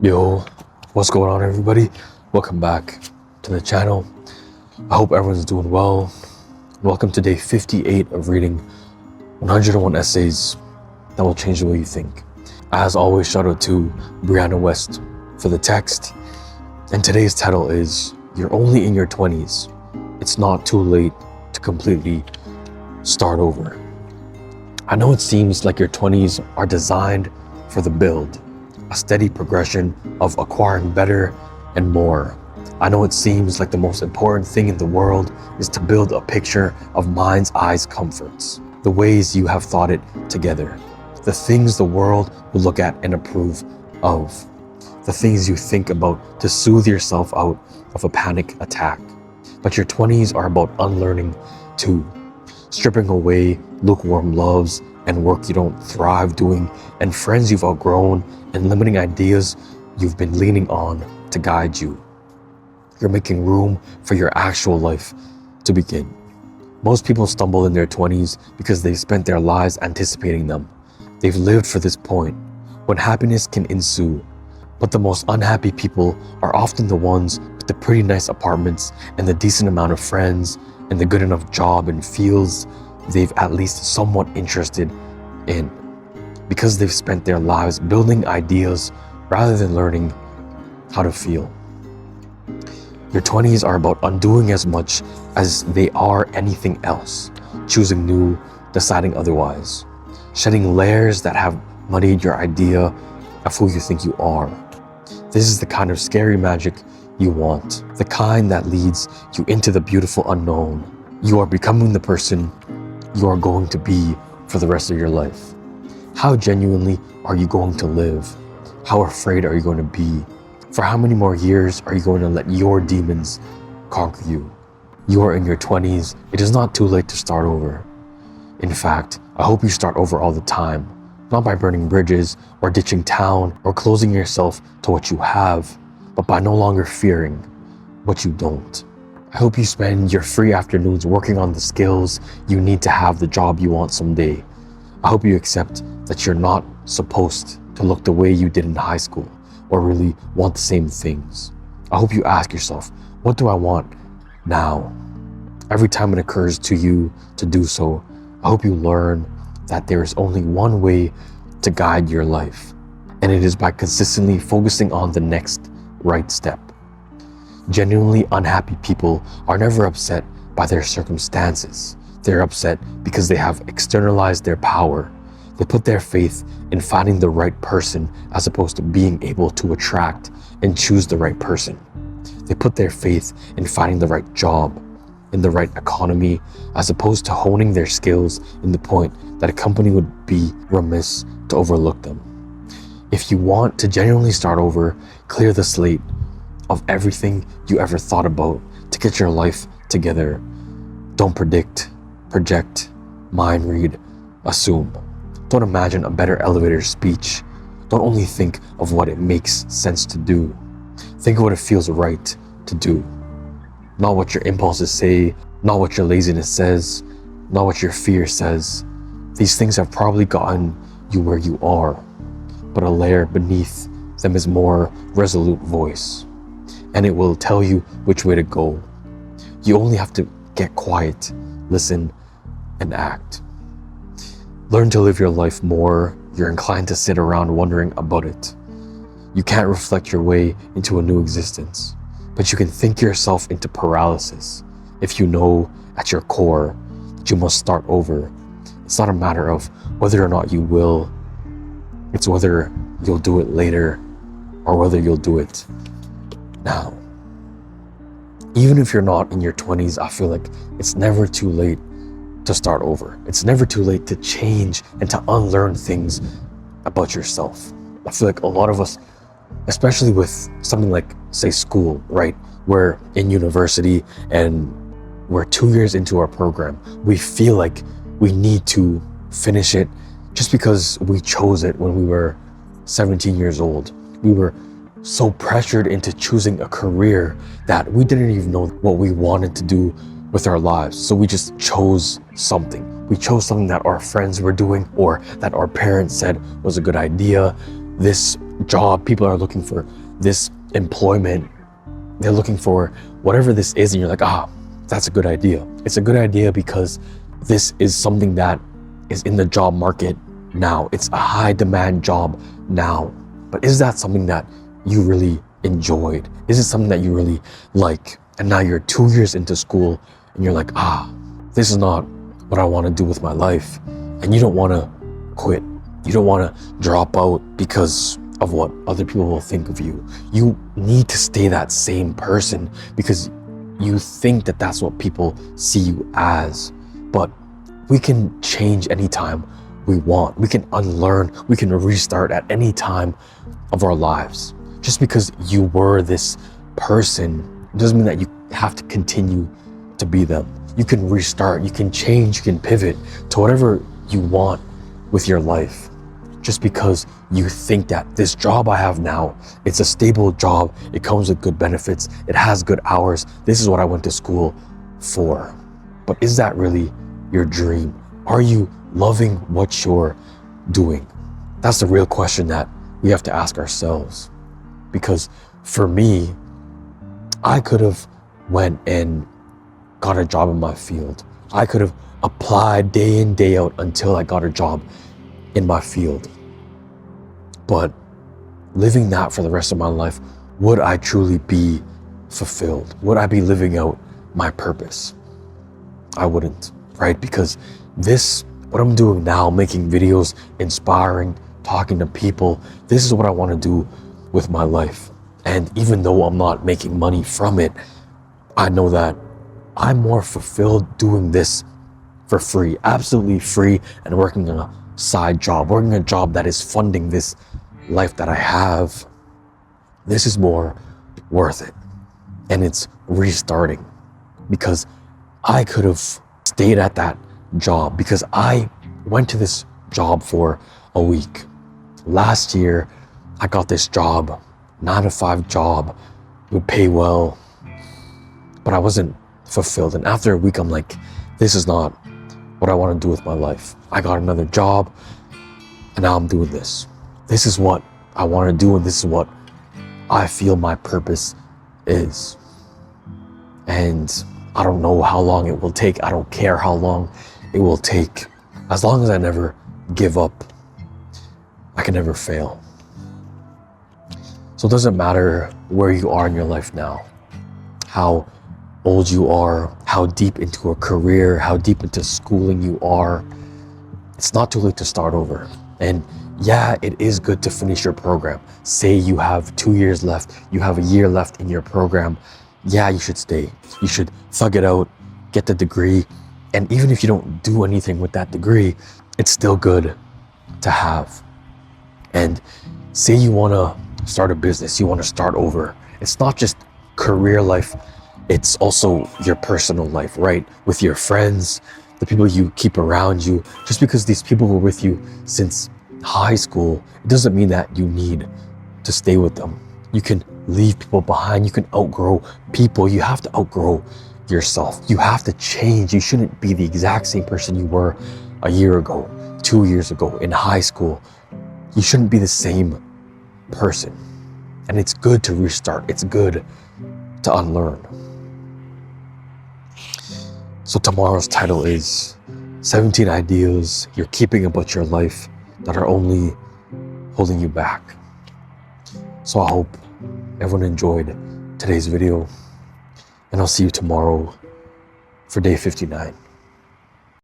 Yo, what's going on everybody? Welcome back to the channel. I hope everyone's doing well. Welcome to day 58 of reading 101 essays that will change the way you think. As always, shout out to Brianna West for the text. And today's title is You're Only in Your 20s. It's not too late to completely start over. I know it seems like your 20s are designed for the build, a steady progression of acquiring better and more. I know it seems like the most important thing in the world is to build a picture of mind's eye's comforts, the ways you have thought it together, the things the world will look at and approve of, the things you think about to soothe yourself out of a panic attack. But your 20s are about unlearning too, stripping away lukewarm loves and work you don't thrive doing, and friends you've outgrown, and limiting ideas you've been leaning on to guide you. You're making room for your actual life to begin. Most people stumble in their 20s because they've spent their lives anticipating them. They've lived for this point when happiness can ensue. But the most unhappy people are often the ones with the pretty nice apartments and the decent amount of friends and the good enough job and fields they've at least somewhat interested in, because they've spent their lives building ideas rather than learning how to feel. Your 20s are about undoing as much as they are anything else, choosing new, deciding otherwise, shedding layers that have muddied your idea of who you think you are. This is the kind of scary magic you want, the kind that leads you into the beautiful unknown. You are becoming the person you are going to be for the rest of your life. How genuinely are you going to live? How afraid are you going to be? For how many more years are you going to let your demons conquer you? You are in your 20s. It is not too late to start over. In fact, I hope you start over all the time, not by burning bridges or ditching town or closing yourself to what you have, but by no longer fearing what you don't. I hope you spend your free afternoons working on the skills you need to have the job you want someday. I hope you accept that you're not supposed to look the way you did in high school or really want the same things. I hope you ask yourself, what do I want now? Every time it occurs to you to do so, I hope you learn that there is only one way to guide your life, and it is by consistently focusing on the next right step. Genuinely unhappy people are never upset by their circumstances. They're upset because they have externalized their power. They put their faith in finding the right person as opposed to being able to attract and choose the right person. They put their faith in finding the right job, in the right economy, as opposed to honing their skills in the point that a company would be remiss to overlook them. If you want to genuinely start over, clear the slate of everything you ever thought about to get your life together. Don't predict, project, mind read, assume. Don't imagine a better elevator speech. Don't only think of what it makes sense to do. Think of what it feels right to do. Not what your impulses say, not what your laziness says, not what your fear says. These things have probably gotten you where you are, but a layer beneath them is more resolute voice, and it will tell you which way to go. You only have to get quiet, listen, and act. Learn to live your life more. You're inclined to sit around wondering about it. You can't reflect your way into a new existence, but you can think yourself into paralysis if you know at your core that you must start over. It's not a matter of whether or not you will, it's whether you'll do it later or whether you'll do it now. Even if you're not in your 20s, I feel like it's never too late to start over. It's never too late to change and to unlearn things about yourself. I feel like a lot of us, especially with something like, say, school, right? We're in university and we're 2 years into our program. We feel like we need to finish it just because we chose it when we were 17 years old. We were so pressured into choosing a career that we didn't even know what we wanted to do with our lives. So we just chose something. We chose something that our friends were doing or that our parents said was a good idea. this job, people are looking for this employment, they're looking for whatever this is, and you're like, that's a good idea. It's a good idea because this is something that is in the job market now. It's a high demand job now. But is that something that you really enjoyed? Is it something that you really like? And now you're 2 years into school and you're like, this is not what I want to do with my life. And you don't want to quit. You don't want to drop out because of what other people will think of you. You need to stay that same person because you think that that's what people see you as. But we can change anytime we want. We can unlearn, we can restart at any time of our lives. Just because you were this person doesn't mean that you have to continue to be them. You can restart, you can change, you can pivot to whatever you want with your life. Just because you think that this job I have now, it's a stable job, it comes with good benefits, it has good hours, this is what I went to school for. But is that really your dream? Are you loving what you're doing? That's the real question that we have to ask ourselves. Because for me, I could have went and got a job in my field. I could have applied day in, day out until I got a job in my field. But living that for the rest of my life, would I truly be fulfilled? Would I be living out my purpose? I wouldn't, right? Because what I'm doing now, making videos, inspiring, talking to people, this is what I want to do with my life. And even though I'm not making money from it, I know that I'm more fulfilled doing this for free, absolutely free, and working on a side job, working a job that is funding this life that I have. This is more worth it. And it's restarting because I could have stayed at that job because I went to this job for a week. Last year, I got this job, 9-to-5 job, it would pay well, but I wasn't fulfilled. And after a week, I'm like, this is not what I want to do with my life. I got another job and now I'm doing this. This is what I want to do and this is what I feel my purpose is. And I don't know how long it will take. I don't care how long it will take. As long as I never give up, I can never fail. So it doesn't matter where you are in your life now, how old you are, how deep into a career, how deep into schooling you are. It's not too late to start over. And yeah, it is good to finish your program. Say you have 2 years left, you have a year left in your program. Yeah, you should stay. You should thug it out, get the degree. And even if you don't do anything with that degree, it's still good to have. And say you want to start a business, you want to start over. It's not just career life, it's also your personal life, right? With your friends, the people you keep around you. Just because these people were with you since high school, it doesn't mean that you need to stay with them. You can leave people behind. You can outgrow people. You have to outgrow yourself. You have to change. You shouldn't be the exact same person you were a year ago, 2 years ago, in high school. You shouldn't be the same person. And it's good to restart. It's good to unlearn. So tomorrow's title is 17 ideas you're keeping about your life that are only holding you back. So I hope everyone enjoyed today's video, and I'll see you tomorrow for day 59.